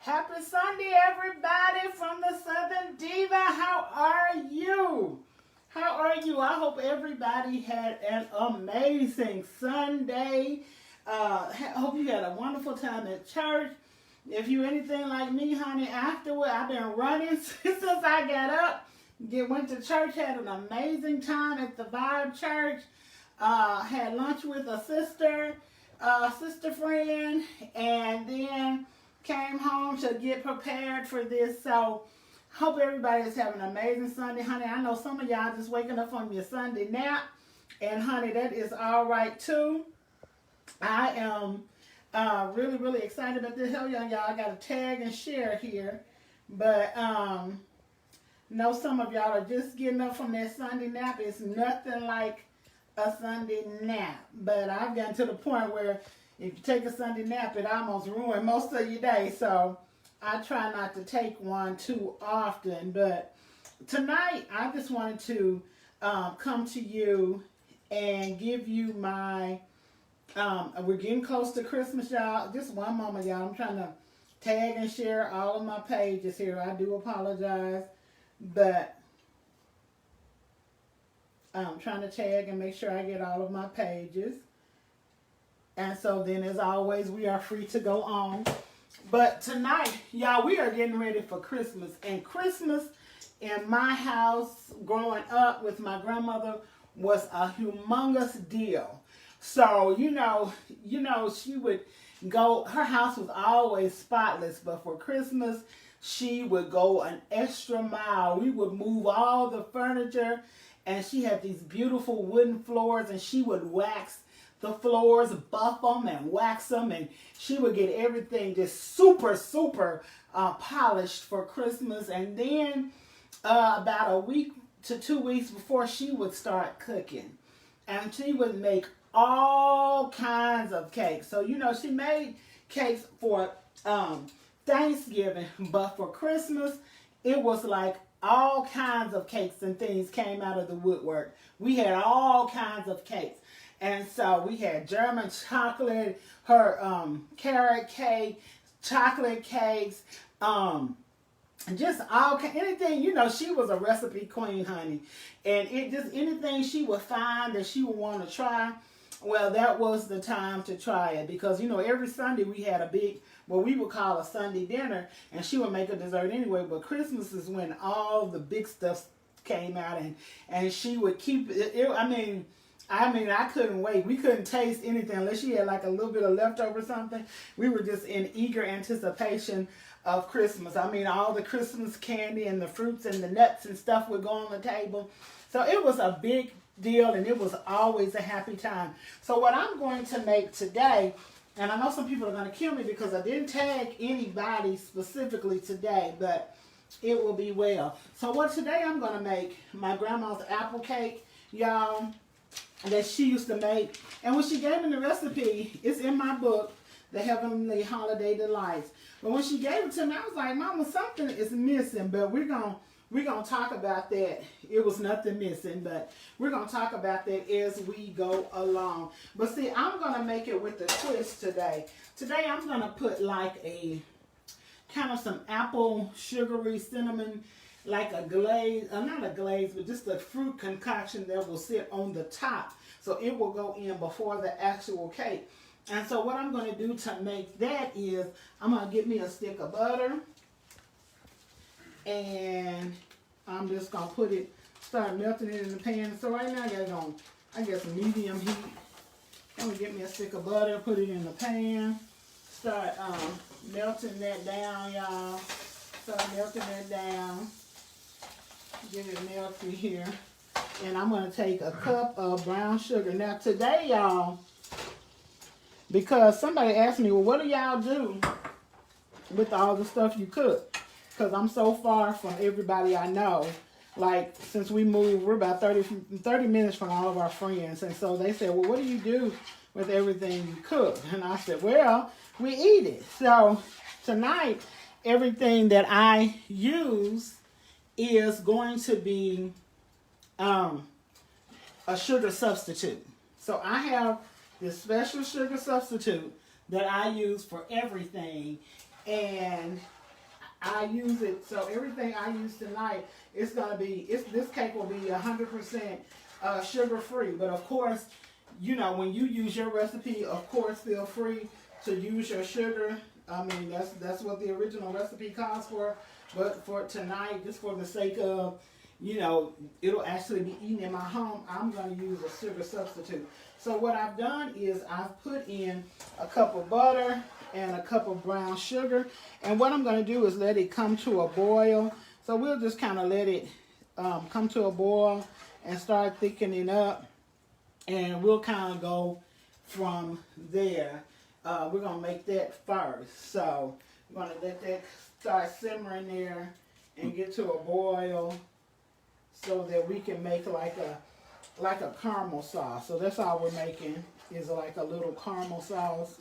Happy Sunday, everybody from the Southern Diva. How are you? How are you? I hope everybody had an amazing Sunday. Hope you had a wonderful time at church. If you anything like me, honey, afterward, I've been running since I got up. Went to church, had an amazing time at the Vibe Church. Had lunch with a sister friend, and then came home to get prepared for this. So hope everybody is having an amazing Sunday, honey. I know some of y'all just waking up from your Sunday nap, and honey, that is all right too. I am really excited about this. Hell, y'all, I got to tag and share here, but know some of y'all are just getting up from that Sunday nap. It's nothing like a Sunday nap, but I've gotten to the point where if you take a Sunday nap, it almost ruins most of your day. So I try not to take one too often. But tonight, I just wanted to come to you and give you my, we're getting close to Christmas, y'all. Just one moment, y'all. I'm trying to tag and share all of my pages here. I do apologize, but I'm trying to tag and make sure I get all of my pages. And so then, as always, we are free to go on. But tonight, y'all, we are getting ready for Christmas. And Christmas in my house, growing up with my grandmother, was a humongous deal. So, you know, she would go, her house was always spotless. But for Christmas, she would go an extra mile. We would move all the furniture. And she had these beautiful wooden floors, and she would wax the floors, buff them and wax them, and she would get everything just super polished for Christmas. And then about a week to 2 weeks before, she would start cooking, and she would make all kinds of cakes. So, you know, she made cakes for Thanksgiving, but for Christmas, it was like all kinds of cakes and things came out of the woodwork. We had all kinds of cakes. And so we had German chocolate, her carrot cake, chocolate cakes, just anything, you know, she was a recipe queen, honey. And it just, anything she would find that she would want to try, well, that was the time to try it. Because, you know, every Sunday we had a big, what we would call a Sunday dinner, and she would make a dessert anyway. But Christmas is when all the big stuff came out, and she would keep it. I mean, I couldn't wait. We couldn't taste anything unless she had like a little bit of leftover something. We were just in eager anticipation of Christmas. I mean, all the Christmas candy and the fruits and the nuts and stuff would go on the table. So it was a big deal, and it was always a happy time. So what I'm going to make today, and I know some people are going to kill me because I didn't tag anybody specifically today, but it will be well. So what today I'm going to make my grandma's apple cake, y'all, that she used to make. And when she gave me the recipe, it's in my book, The Heavenly Holiday Delights. But when she gave it to me, I was like, Mama, something is missing. But we're gonna talk about that. It was nothing missing, but we're gonna talk about that as we go along. But see, I'm gonna make it with a twist today. Today I'm gonna put like a kind of some apple, sugary, cinnamon, like a glaze, not a glaze, but just a fruit concoction that will sit on the top. So it will go in before the actual cake. And so what I'm going to do to make that is, I'm going to get me a stick of butter. And I'm just going to start melting it in the pan. So right now I got some medium heat. I'm going to get me a stick of butter, put it in the pan. Start melting that down, y'all. Start melting that down. Get it melted here. And I'm going to take a cup of brown sugar. Now today, y'all, because somebody asked me, well, what do y'all do with all the stuff you cook? Because I'm so far from everybody I know. Like, since we moved, we're about 30 minutes from all of our friends. And so they said, well, what do you do with everything you cook? And I said, well, we eat it. So tonight, everything that I use is going to be a sugar substitute. So I have this special sugar substitute that I use for everything. And I use it, so everything I use tonight, this cake will be 100% sugar free. But of course, you know, when you use your recipe, of course, feel free to use your sugar. I mean, that's what the original recipe calls for. But for tonight, just for the sake of, you know, it'll actually be eaten in my home, I'm going to use a sugar substitute. So what I've done is I've put in a cup of butter and a cup of brown sugar. And what I'm going to do is let it come to a boil. So we'll just kind of let it come to a boil and start thickening up. And we'll kind of go from there. We're going to make that first. So we're going to let that start simmering there and get to a boil so that we can make like a caramel sauce. So that's all we're making, is like a little caramel sauce.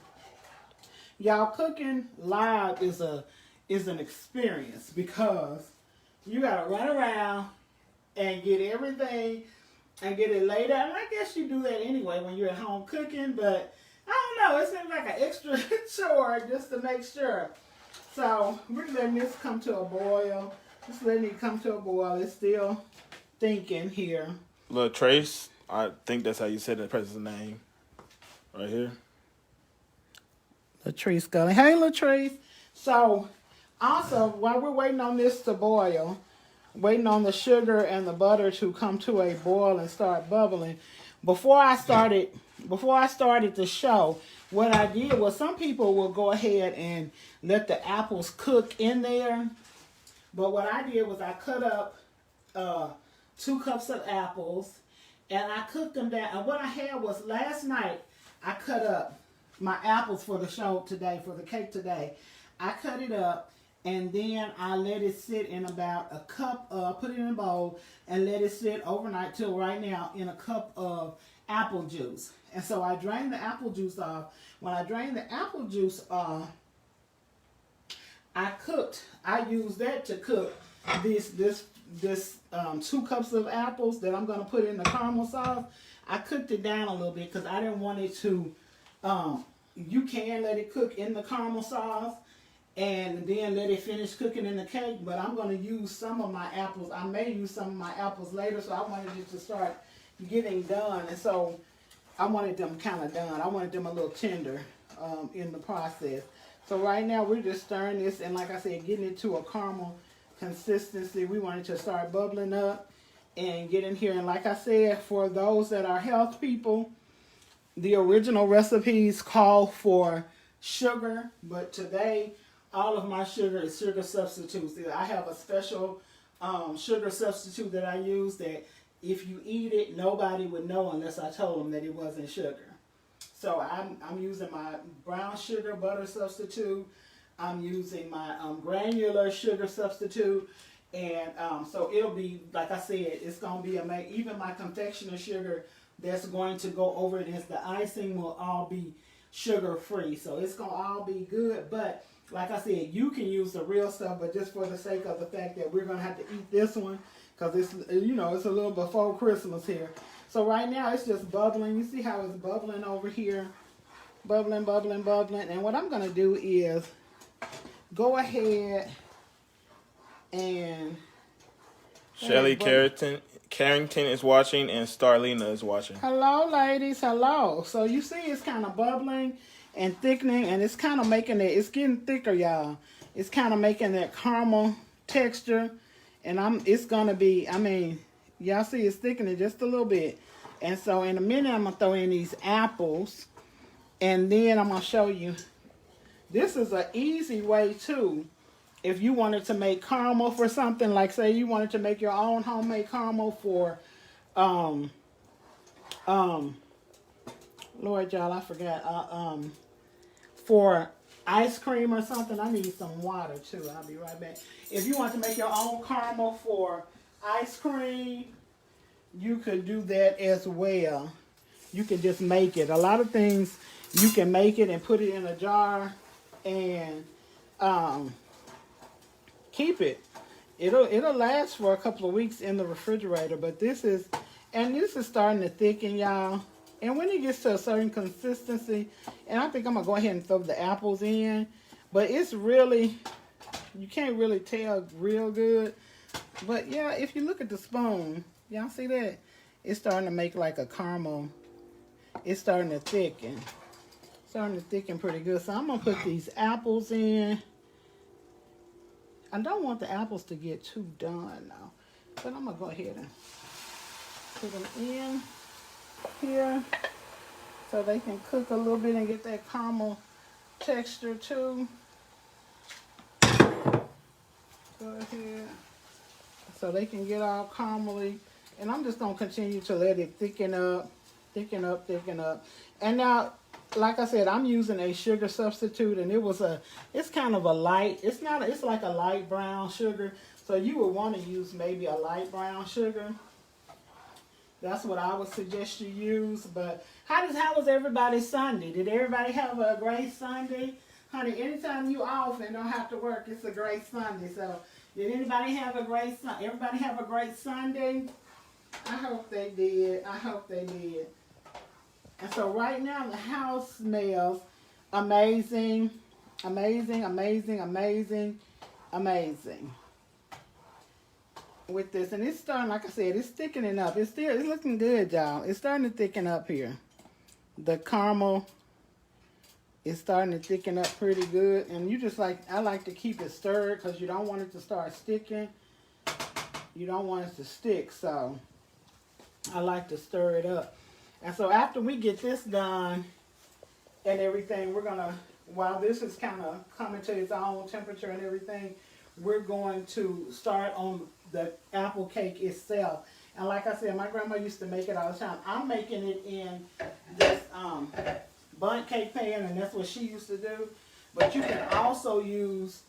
Y'all, cooking live is an experience because you gotta run around and get everything and get it laid out. And I guess you do that anyway when you're at home cooking, but I don't know, it seems like an extra chore just to make sure. So we're letting this come to a boil. Just letting it come to a boil. It's still thinking here. Latrice, I think that's how you said the person's name. Right here. Latrice Gully. Hey, Latrice. So, also, while we're waiting on this to boil, waiting on the sugar and the butter to come to a boil and start bubbling, before I started the show, what I did was, some people will go ahead and let the apples cook in there. But what I did was I cut up 2 cups of apples and I cooked them down. And what I had was, last night I cut up my apples for the show today, for the cake today. I cut it up and then I let it sit in about a cup, put it in a bowl and let it sit overnight till right now in a cup of apple juice. And so I drained the apple juice off. When I drained the apple juice off, I used that to cook this 2 cups of apples that I'm going to put in the caramel sauce. I cooked it down a little bit because I didn't want it to, you can let it cook in the caramel sauce and then let it finish cooking in the cake, but I'm going to use some of my apples. I may use some of my apples later, so I wanted it to start getting done. And so I wanted them kind of done. I wanted them a little tender in the process. So right now we're just stirring this and, like I said, getting it to a caramel consistency. We want it to start bubbling up and get in here. And like I said, for those that are health people, the original recipes call for sugar, but today all of my sugar is sugar substitutes. I have a special sugar substitute that I use that if you eat it, nobody would know unless I told them that it wasn't sugar. So I'm using my brown sugar butter substitute. I'm using my granular sugar substitute. And so it'll be, like I said, it's going to be amazing. Even my confectioner sugar that's going to go over it as the icing will all be sugar free. So it's going to all be good. But like I said, you can use the real stuff, but just for the sake of the fact that we're going to have to eat this one, because it's, you know, it's a little before Christmas here. So right now it's just bubbling. You see how it's bubbling over here? Bubbling, bubbling, bubbling. And what I'm going to do is go ahead and... Shelly Carrington is watching and Starlina is watching. Hello, ladies. Hello. So you see it's kind of bubbling and thickening, and it's kind of making it, it's getting thicker, y'all. It's kind of making that caramel texture. And it's going to be, I mean, y'all see it's thickening just a little bit. And so in a minute, I'm going to throw in these apples. And then I'm going to show you. This is an easy way, too. If you wanted to make caramel for something, like say you wanted to make your own homemade caramel for, Lord, y'all, I forgot. For ice cream or something. I need some water, too. I'll be right back. If you want to make your own caramel for ice cream, you could do that as well. You can just make it. A lot of things, you can make it and put it in a jar and keep it. It'll last for a couple of weeks in the refrigerator, but this is starting to thicken, y'all. And when it gets to a certain consistency, and I think I'm going to go ahead and throw the apples in, but it's really, You can't really tell real good. But yeah, if you look at the spoon, y'all see that? It's starting to make like a caramel. It's starting to thicken. Starting to thicken pretty good. So I'm going to put these apples in. I don't want the apples to get too done now. But I'm going to go ahead and put them in here so they can cook a little bit and get that caramel texture too. Go ahead. So they can get all caramely. And I'm just going to continue to let it thicken up, thicken up, thicken up. And now, like I said, I'm using a sugar substitute, and it's kind of a light, it's like a light brown sugar. So you would want to use maybe a light brown sugar. That's what I would suggest you use. But how was everybody's Sunday? Did everybody have a great Sunday? Honey, anytime you off and don't have to work, it's a great Sunday. So did anybody have a great Sunday? Everybody have a great Sunday? I hope they did. I hope they did. And so right now the house smells amazing, amazing, amazing, amazing, amazing. With this, and it's starting, like I said, it's thickening up. It's looking good, y'all. It's starting to thicken up here. The caramel is starting to thicken up pretty good, and I like to keep it stirred because you don't want it to start sticking. You don't want it to stick, so I like to stir it up. And so after we get this done and everything, we're gonna, while this is kind of coming to its own temperature and everything, we're going to start on the apple cake itself. And like I said, my grandma used to make it all the time. I'm making it in this bundt cake pan, and that's what she used to do. But you can also use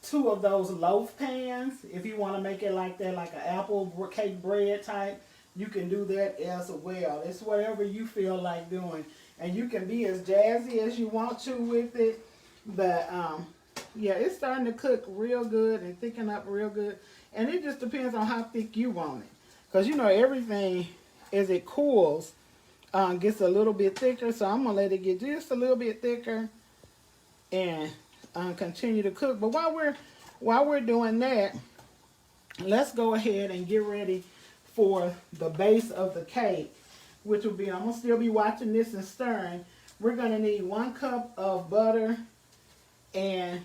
2 of those loaf pans if you want to make it like that, like an apple cake bread type. You can do that as well. It's whatever you feel like doing. And you can be as jazzy as you want to with it. But yeah, it's starting to cook real good and thicken up real good. And it just depends on how thick you want it. Because, you know, everything, as it cools, gets a little bit thicker. So I'm going to let it get just a little bit thicker and continue to cook. But while we're doing that, let's go ahead and get ready for the base of the cake, which will be, I'm going to still be watching this and stirring. We're going to need 1 cup of butter, and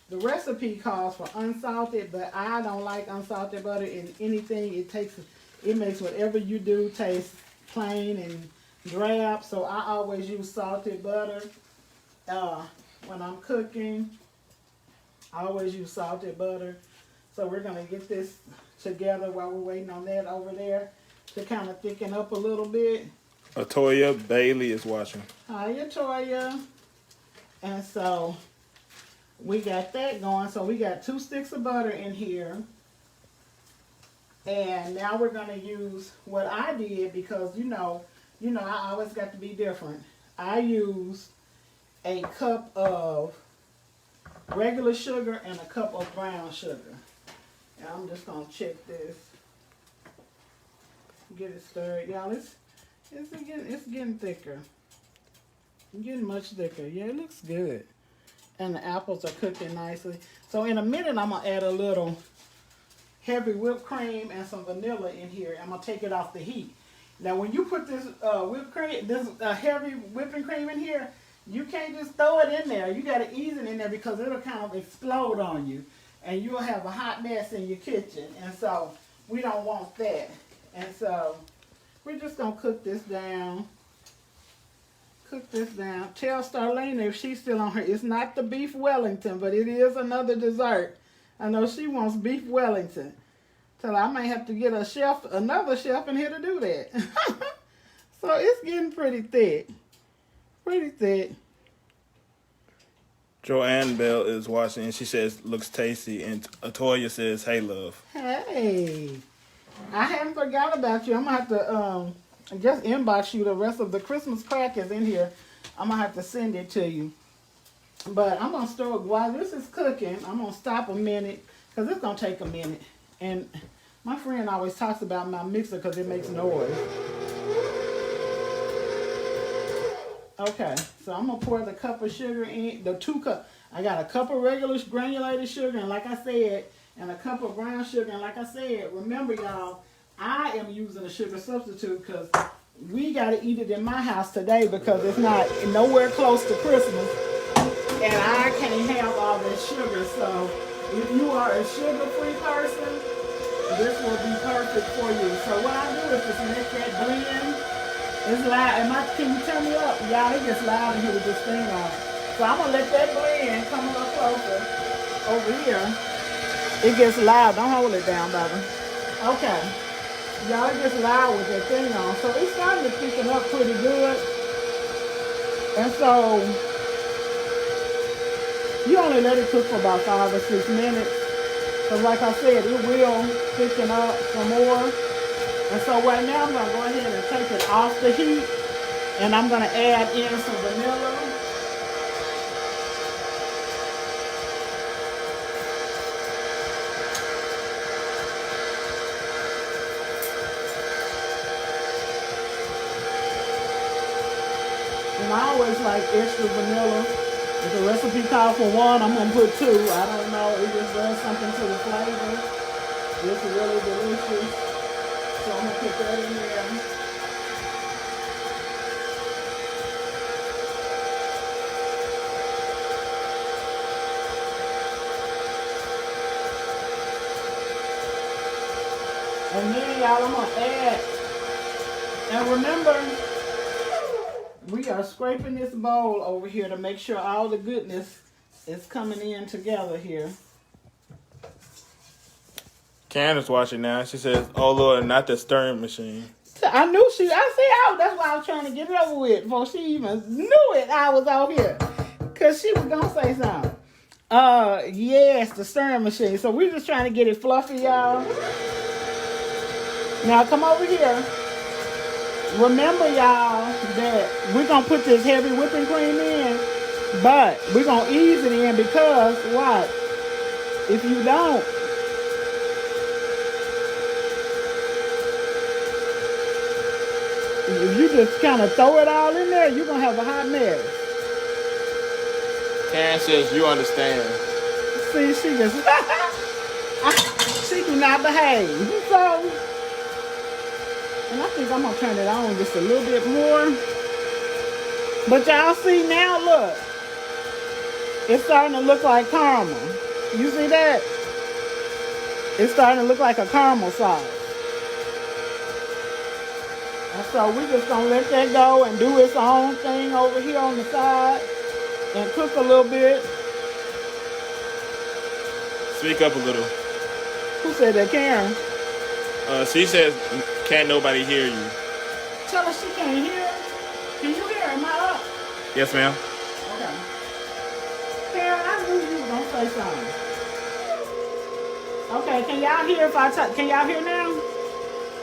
the recipe calls for unsalted, but I don't like unsalted butter in anything. It makes whatever you do taste plain and drab, so I always use salted butter when I'm cooking. I always use salted butter. So we're going to get this together while we're waiting on that over there to kind of thicken up a little bit. Atoya Bailey is watching. Hi, Atoya. And so we got that going. So we got 2 sticks of butter in here. And now we're going to use what I did because, you know, I always got to be different. I used a cup of regular sugar and a cup of brown sugar. And I'm just going to check this. Get it stirred. Y'all, it's getting thicker. It's getting much thicker. Yeah, it looks good. And the apples are cooking nicely. So in a minute, I'm going to add a little heavy whipped cream and some vanilla in here. I'm going to take it off the heat. Now, when you put this whipped cream, this heavy whipping cream in here, you can't just throw it in there. You got to ease it in there because it'll kind of explode on you. And you'll have a hot mess in your kitchen. And so we don't want that. And so we're just going to cook this down. Cook this down. Tell Starlene if she's still on her. It's not the beef Wellington, but it is another dessert. I know she wants beef Wellington. So I might have to get another chef in here to do that. So it's getting pretty thick. Pretty thick. Joanne Bell is watching, and she says, looks tasty. And Atoya says, hey, love. Hey. I haven't forgot about you. I'm going to have to just inbox you the rest of the Christmas crackers in here. I'm going to have to send it to you. But I'm going to stir it. While this is cooking, I'm going to stop a minute because it's going to take a minute. And my friend always talks about my mixer because it makes noise. Okay, so I'm going to pour the cup of sugar in, the 2 cup. I got a cup of regular granulated sugar, and like I said, and a cup of brown sugar. And like I said, remember y'all, I am using a sugar substitute because we got to eat it in my house today because it's not nowhere close to Christmas. And I can't have all that sugar. So if you are a sugar-free person, this will be perfect for you. So what I do is just let that blend. It's loud. Can you turn me up? Y'all, it gets loud in here with this thing on. So I'm going to let that blend come a little closer over here. It gets loud. Don't hold it down, baby. Okay. Y'all, it gets loud with that thing on. So it's starting to thicken up pretty good. And so you only let it cook for about 5 or 6 minutes. Because like I said, it will thicken up some more. And so right now I'm going to go ahead and take it off the heat. And I'm going to add in some vanilla. And I always like extra vanilla. If the recipe calls for 1, I'm going to put 2. I don't know. It just does something to the flavor. It's really delicious. So I'm going to put that in there. And then, y'all, I'm going to add. And remember, we are scraping this bowl over here to make sure all the goodness is coming in together here. Candace watching now. She says, "Oh Lord, not the stirring machine." I knew that's why I was trying to get it over with before she even knew it. I was out here. Because she was going to say something. Yes, the stirring machine. So we're just trying to get it fluffy, y'all. Now come over here. Remember, y'all, that we're going to put this heavy whipping cream in, but we're going to ease it in because, what? If you don't, if you just kind of throw it all in there, you're going to have a hot mess. Karen says, "You understand." See, she just, she do not behave. So, and I think I'm going to turn it on just a little bit more. But y'all see now, look. It's starting to look like caramel. You see that? It's starting to look like a caramel sauce. And so we're just going to let that go and do its own thing over here on the side. And cook a little bit. Speak up a little. Who said that, Karen? She says, "Can't nobody hear you?" Tell her she can't hear. Can you hear? Am I up? Yes, ma'am. Okay. Karen, I knew you were going to say something. Okay, can y'all hear if I talk? Can y'all hear now?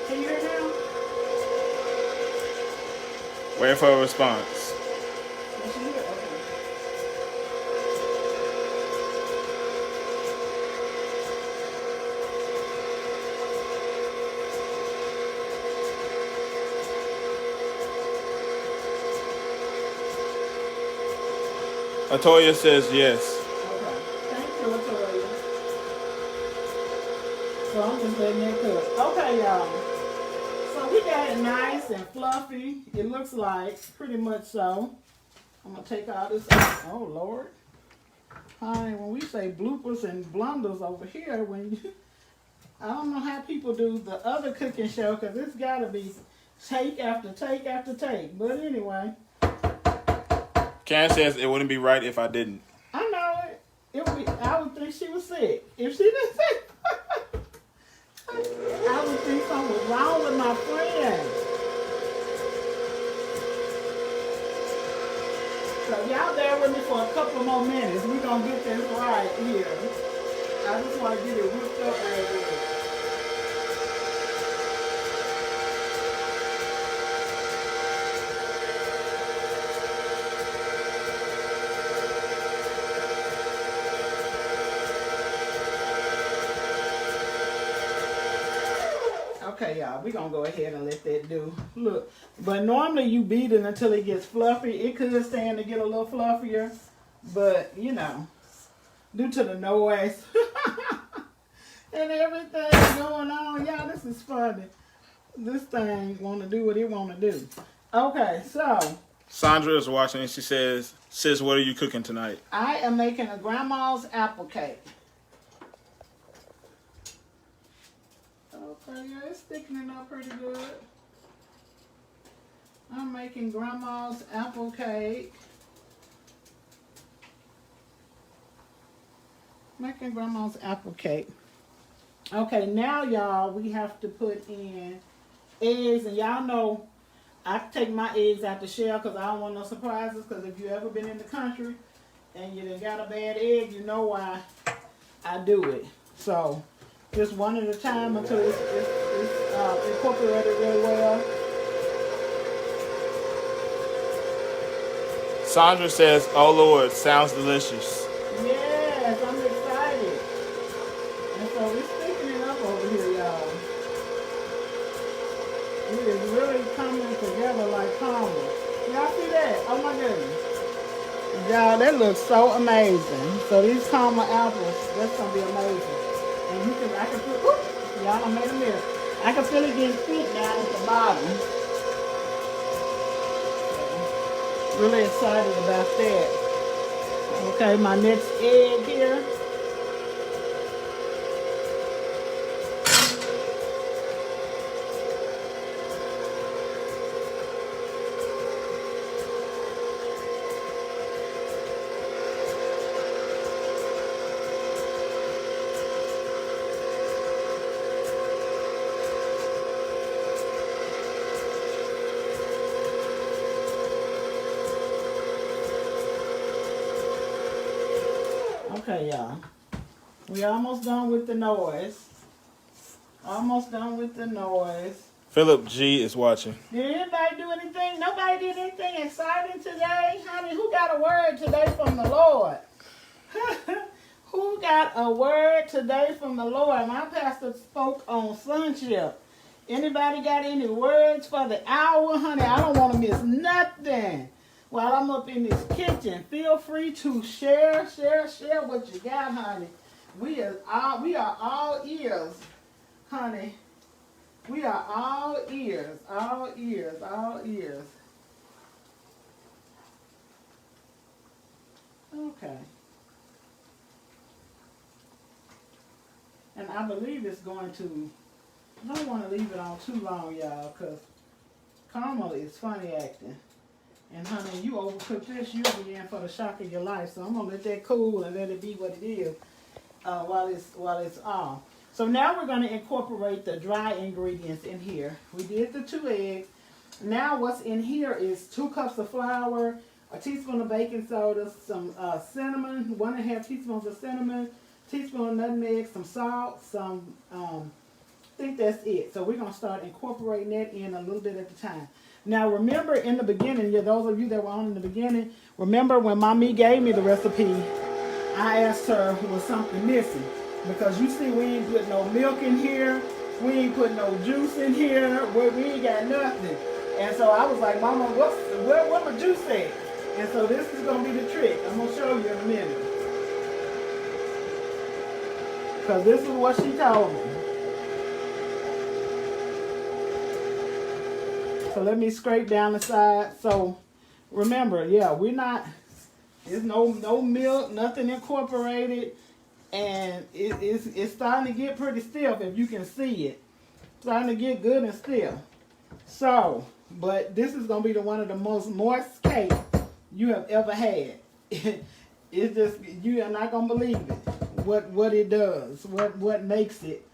Can you hear now? Waiting for a response. Can she hear? Okay. Latoya says yes. Okay. Thank you, Latoya. So I'm just letting it cook. Okay, y'all. So we got it nice and fluffy. It looks like, pretty much so. I'm going to take all this out. Oh, Lord. Honey, when we say bloopers and blunders over here, I don't know how people do the other cooking show because it's got to be take after take after take. But anyway. Karen says it wouldn't be right if I didn't. I know it. I would think she was sick. If she didn't say I would think something was wrong with my friend. So y'all bear with me for a couple more minutes. We're going to get this right here. I just want to get it whipped up real good. Okay, y'all, we're going to go ahead and let that do. Look, but normally you beat it until it gets fluffy. It could stand to get a little fluffier, but, you know, due to the noise and everything going on. Y'all, this is funny. This thing want to do what it want to do. Okay, so Sandra is watching and she says, "Sis, what are you cooking tonight?" I am making a grandma's apple cake. Okay, yeah, it's thickening up pretty good. I'm making grandma's apple cake. Making grandma's apple cake. Okay, now y'all, we have to put in eggs, and y'all know I take my eggs out the shell because I don't want no surprises. Because if you ever been in the country and you done got a bad egg, you know why I do it. So just one at a time until it's incorporated really well. Sandra says, "Oh Lord, sounds delicious." Yes, I'm excited. And so it's thickening up over here, y'all. It is really coming together like caramel. Y'all see that? Oh my goodness. Y'all, that looks so amazing. So these caramel apples, that's gonna be amazing. And I can put, y'all, I made a mess. I can feel it getting thick down at the bottom. Really excited about that. Okay, my next egg here. Okay, y'all. We almost done with the noise. Almost done with the noise. Philip G is watching. Did anybody do anything? Nobody did anything exciting today? Honey, who got a word today from the Lord? Who got a word today from the Lord? My pastor spoke on sonship. Anybody got any words for the hour? Honey, I don't want to miss nothing. While I'm up in this kitchen, feel free to share what you got, honey. We are all ears, honey. We are all ears, all ears, all ears. Okay. And I believe it's going to, I don't want to leave it on too long, y'all, because caramel is funny acting. And honey, you overcook this, you'll be in for the shock of your life. So I'm gonna let that cool and let it be what it is while it's on. So now we're gonna incorporate the dry ingredients in here. We did the 2 eggs. Now what's in here is 2 cups of flour, a teaspoon of baking soda, some cinnamon, 1.5 teaspoons of cinnamon, teaspoon of nutmeg, some salt, some I think that's it. So we're gonna start incorporating that in a little bit at a time. Now remember in the beginning, those of you that were on in the beginning, remember when Mommy gave me the recipe, I asked her was something missing. Because you see we ain't put no milk in here, we ain't put no juice in here, we ain't got nothing. And so I was like, Mama, where my juice at? And so this is gonna be the trick. I'm gonna show you in a minute. Because this is what she told me. So let me scrape down the side. So remember, yeah, there's no milk, nothing incorporated. And it's starting to get pretty stiff if you can see it. It's starting to get good and stiff. So, but this is going to be one of the most moist cakes you have ever had. It's just, you are not going to believe it. What it does. What makes it.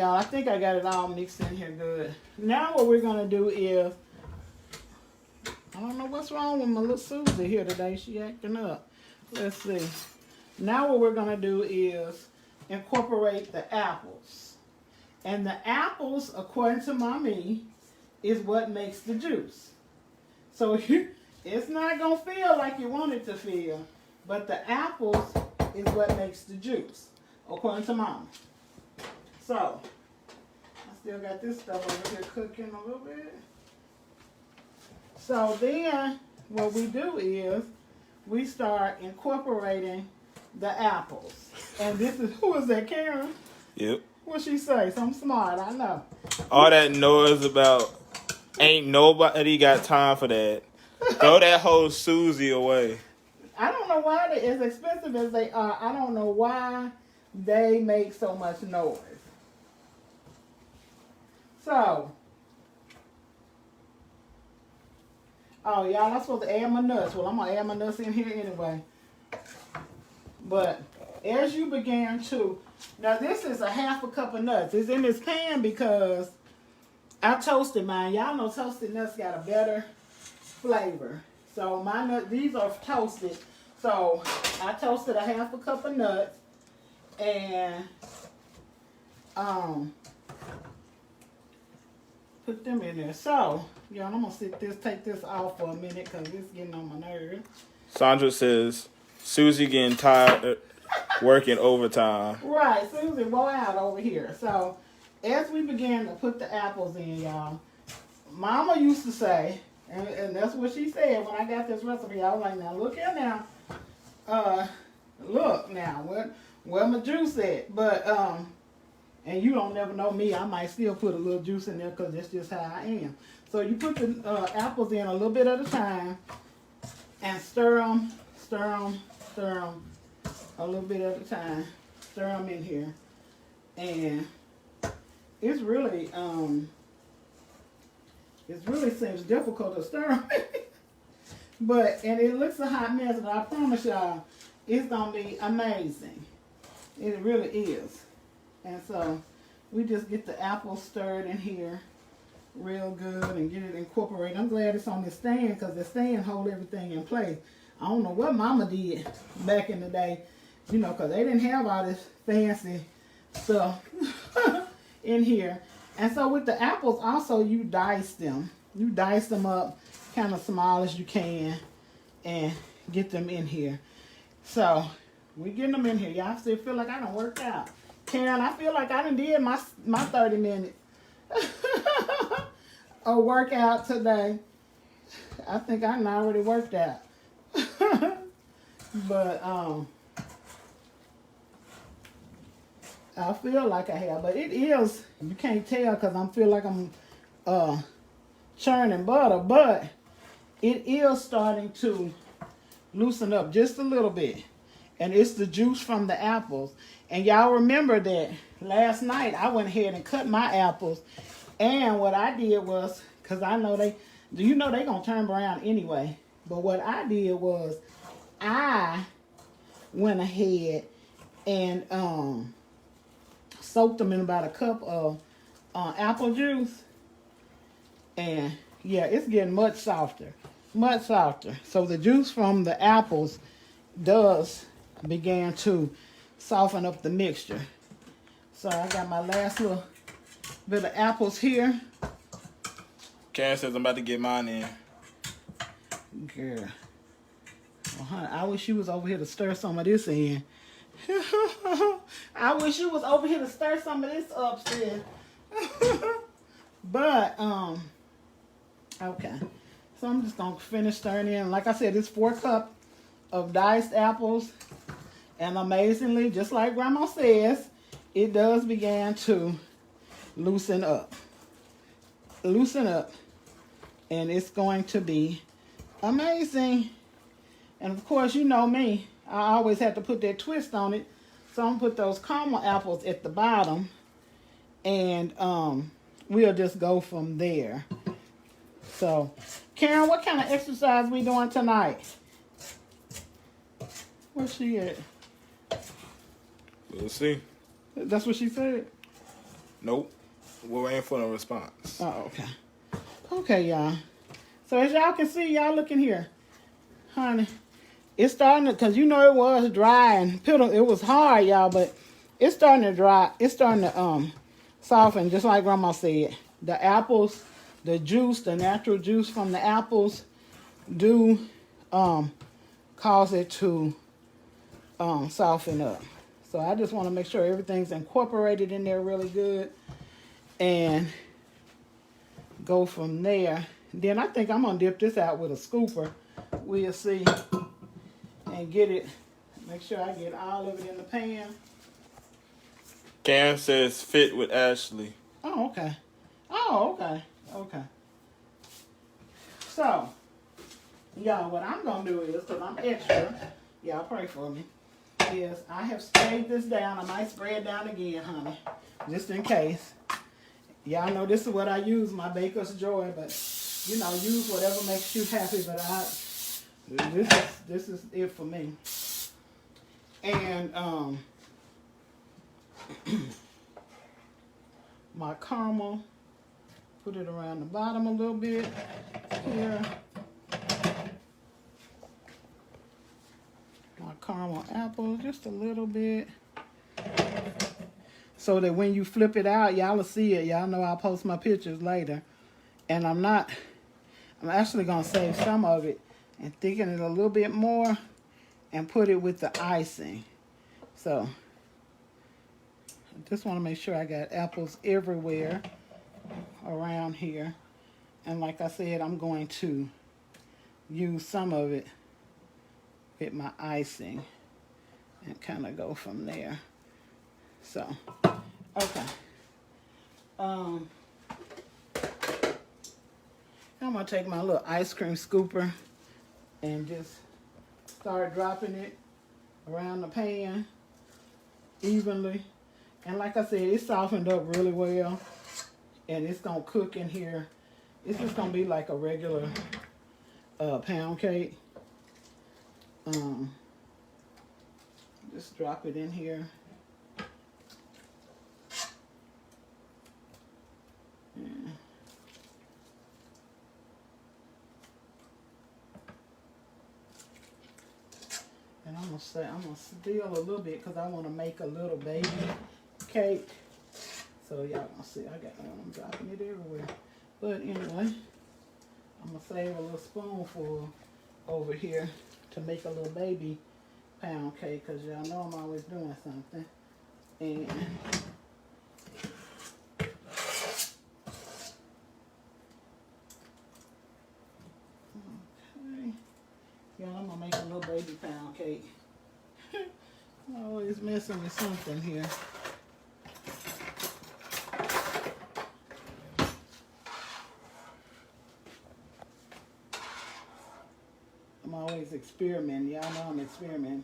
y'all, I think I got it all mixed in here good. Now what we're gonna do is, I don't know what's wrong with my little Susie here today. She acting up. Let's see. Now what we're gonna do is incorporate the apples. And the apples, according to Mommy, is what makes the juice. So it's not gonna feel like you want it to feel, but the apples is what makes the juice, according to Mom. So, I still got this stuff over here cooking a little bit. So then, what we do is, we start incorporating the apples. And this is, who is that, Karen? Yep. What she say? Something smart, I know. All that noise about ain't nobody got time for that. Throw that whole Susie away. I don't know why they, as expensive as they are, I don't know why they make so much noise. So, oh y'all, I'm supposed to add my nuts. Well, I'm gonna add my nuts in here anyway. But as you begin to, now this is a half a cup of nuts. It's in this pan because I toasted mine. Y'all know toasted nuts got a better flavor. So my nuts, these are toasted. So I toasted a half a cup of nuts and put them in there. So y'all, I'm gonna take this off for a minute because it's getting on my nerves. Sandra says Susie getting tired working overtime. Right, Susie wore out over here. So as we began to put the apples in, y'all, Mama used to say, and that's what she said when I got this recipe. I was like, now look here now. Look now, where my juice at? But, and you don't never know me. I might still put a little juice in there because that's just how I am. So you put the apples in a little bit at a time and stir them a little bit at a time. Stir them in here. And it's really seems difficult to stir them. But, and it looks a hot mess, but I promise y'all, it's going to be amazing. It really is. And so, we just get the apples stirred in here real good and get it incorporated. I'm glad it's on the stand because the stand hold everything in place. I don't know what Mama did back in the day, you know, because they didn't have all this fancy stuff in here. And so with the apples, also you dice them. You dice them up kind of small as you can and get them in here. So we getting them in here. Y'all still feel like I done worked out. Karen, I feel like I done did my 30 minutes a workout today. I think I done already worked out. But I feel like I have, but it is, you can't tell because I feel like I'm churning butter, but it is starting to loosen up just a little bit. And it's the juice from the apples. And y'all remember that last night I went ahead and cut my apples. And what I did was, because I know they going to turn brown anyway. But what I did was I went ahead and soaked them in about a cup of apple juice. And yeah, it's getting much softer. Much softer. So the juice from the apples does begin to soften up the mixture. So I got my last little bit of apples here. Karen says I'm about to get mine in. Girl. Well, honey, I wish you was over here to stir some of this in. I wish you was over here to stir some of this upstairs. But, okay. So I'm just going to finish stirring in. Like I said, it's 4 cups of diced apples. And amazingly, just like Grandma says, it does begin to loosen up. Loosen up. And it's going to be amazing. And of course, you know me. I always have to put that twist on it. So I'm going to put those caramel apples at the bottom. And we'll just go from there. So, Karen, what kind of exercise we doing tonight? Where's she at? We'll see. That's what she said? Nope. We're waiting for a response. Oh, okay. Okay, y'all. So as y'all can see, y'all looking here, honey, it's starting to, cause you know it was dry and it was hard, y'all, but it's starting to dry. It's starting to soften, just like Grandma said. The apples, the juice, the natural juice from the apples, do cause it to soften up. So I just want to make sure everything's incorporated in there really good, and go from there. Then I think I'm gonna dip this out with a scooper. We'll see, and get it. Make sure I get all of it in the pan. Cam says fit with Ashley. Oh, okay. Oh, okay. Okay. So, y'all, what I'm gonna do is, because I'm extra, y'all pray for me, is I have sprayed this down. I might spray it down again, honey, just in case. Y'all know this is what I use, my Baker's Joy, but you know, use whatever makes you happy. But this is it for me. And my caramel, put it around the bottom a little bit here. My caramel apple, just a little bit. So that when you flip it out, y'all will see it. Y'all know I'll post my pictures later. And I'm actually going to save some of it and thicken it a little bit more and put it with the icing. So, I just want to make sure I got apples everywhere around here. And like I said, I'm going to use some of it with my icing and kind of go from there. So, okay. I'm going to take my little ice cream scooper and just start dropping it around the pan evenly. And like I said, it's softened up really well. And it's going to cook in here. It's just going to be like a regular pound cake. Just drop it in here. And I'm gonna steal a little bit because I want to make a little baby cake. So y'all gonna see I'm dropping it everywhere. But anyway, I'm gonna save a little spoonful over here to make a little baby pound cake, because y'all know I'm always doing something. And okay, y'all, I'm gonna make a little baby pound cake. I'm always messing with something here. I'm always experimenting. Y'all know I'm experimenting.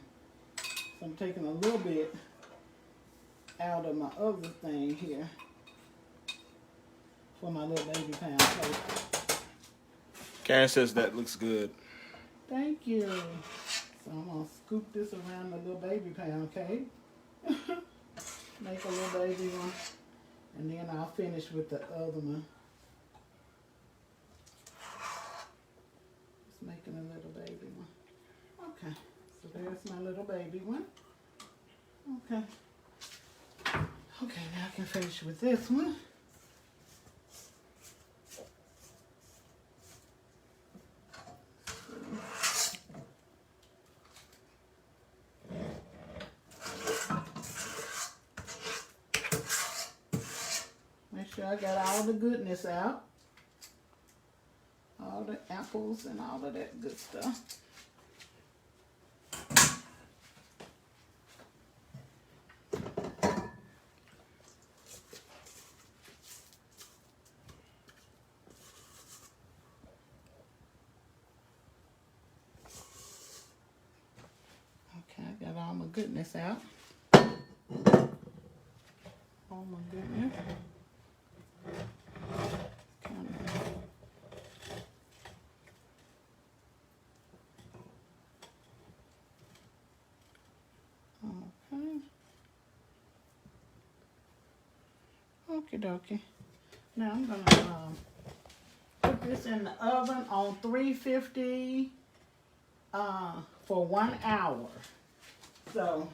So I'm taking a little bit out of my other thing here for my little baby pound cake. Karen says that looks good. Thank you. So I'm going to scoop this around the little baby pound cake. Make a little baby one. And then I'll finish with the other one. Just making a little baby one. Okay. So there's my little baby one. Okay. Okay, now I can finish with this one. Make sure I got all the goodness out. All the apples and all of that good stuff. Okay, I got all my goodness out. All my goodness. Okie dokie. Now I'm gonna put this in the oven on 350 for 1 hour. So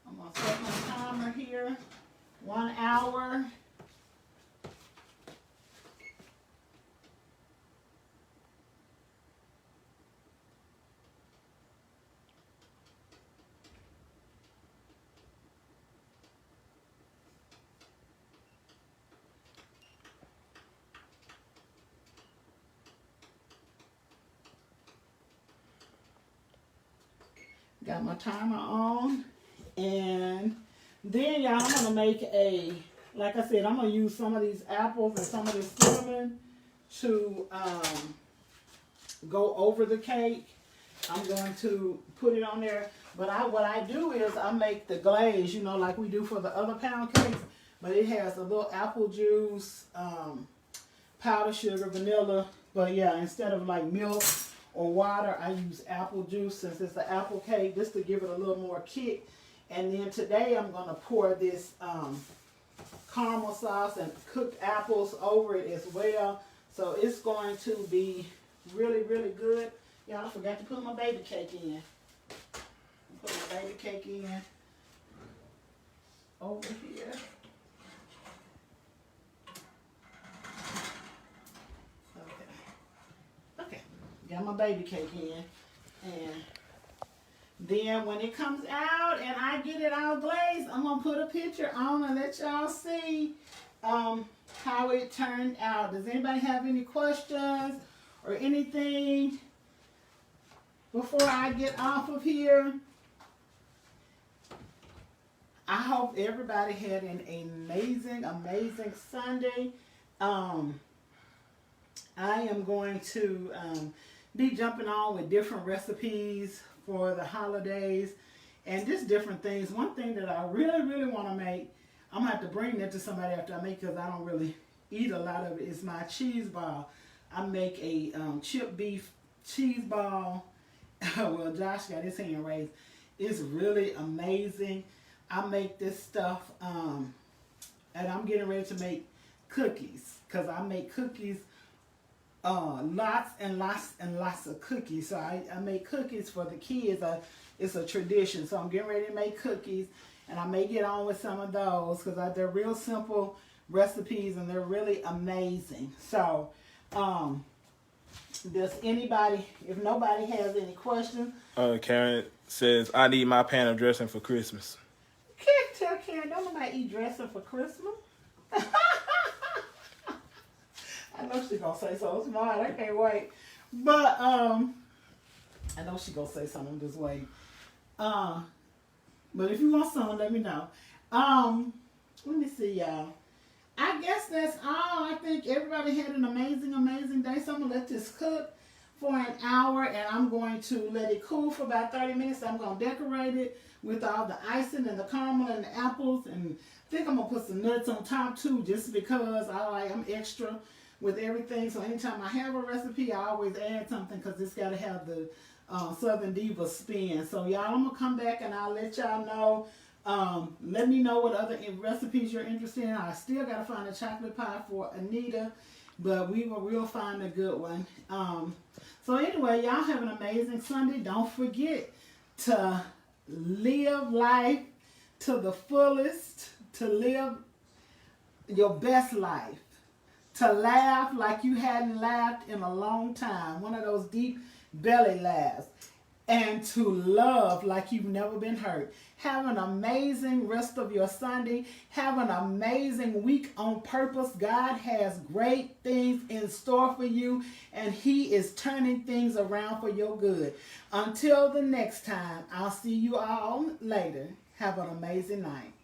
I'm gonna set my timer here. 1 hour. Got my timer on, and then y'all, I'm gonna make like I said, I'm gonna use some of these apples and some of this cinnamon to go over the cake. I'm going to put it on there, but what I do is I make the glaze, you know, like we do for the other pound cakes, but it has a little apple juice, powdered sugar, vanilla, but yeah, instead of like milk or water, I use apple juice since it's an apple cake, just to give it a little more kick. And then today I'm going to pour this caramel sauce and cooked apples over it as well. So it's going to be really, really good. Y'all, I forgot to put my baby cake in. Put my baby cake in over here. Got my baby cake in, and then when it comes out and I get it all glazed, I'm gonna put a picture on and let y'all see how it turned out. Does anybody have any questions or anything before I get off of here? I hope everybody had an amazing, amazing Sunday. I am going to be jumping on with different recipes for the holidays and just different things. One thing that I really, really want to make, I'm going to have to bring that to somebody after I make, because I don't really eat a lot of it, is my cheese ball. I make a chipped beef cheese ball. Well, Josh got his hand raised. It's really amazing. I make this stuff and I'm getting ready to make cookies, because I make cookies lots and lots and lots of cookies. So I make cookies for the kids. It's a tradition. So I'm getting ready to make cookies, and I may get on with some of those because they're real simple recipes and they're really amazing. So does anybody, if nobody has any questions? Karen says, I need my pan of dressing for Christmas. Can't tell Karen, don't nobody eat dressing for Christmas. I know she's gonna say something smart. I can't wait. But I know she's gonna say something this way. But if you want something, let me know. Let me see, y'all. I guess that's all. I think everybody had an amazing, amazing day. So I'm gonna let this cook for an hour, and I'm going to let it cool for about 30 minutes. I'm gonna decorate it with all the icing and the caramel and the apples, and I think I'm gonna put some nuts on top too, just because I'm extra with everything. So anytime I have a recipe, I always add something, because it's got to have the Southern Diva spin. So y'all, I'm going to come back and I'll let y'all know. Let me know what other recipes you're interested in. I still got to find a chocolate pie for Anita, but we'll find a good one. So anyway, y'all have an amazing Sunday. Don't forget to live life to the fullest, to live your best life. To laugh like you hadn't laughed in a long time. One of those deep belly laughs. And to love like you've never been hurt. Have an amazing rest of your Sunday. Have an amazing week on purpose. God has great things in store for you, and He is turning things around for your good. Until the next time, I'll see you all later. Have an amazing night.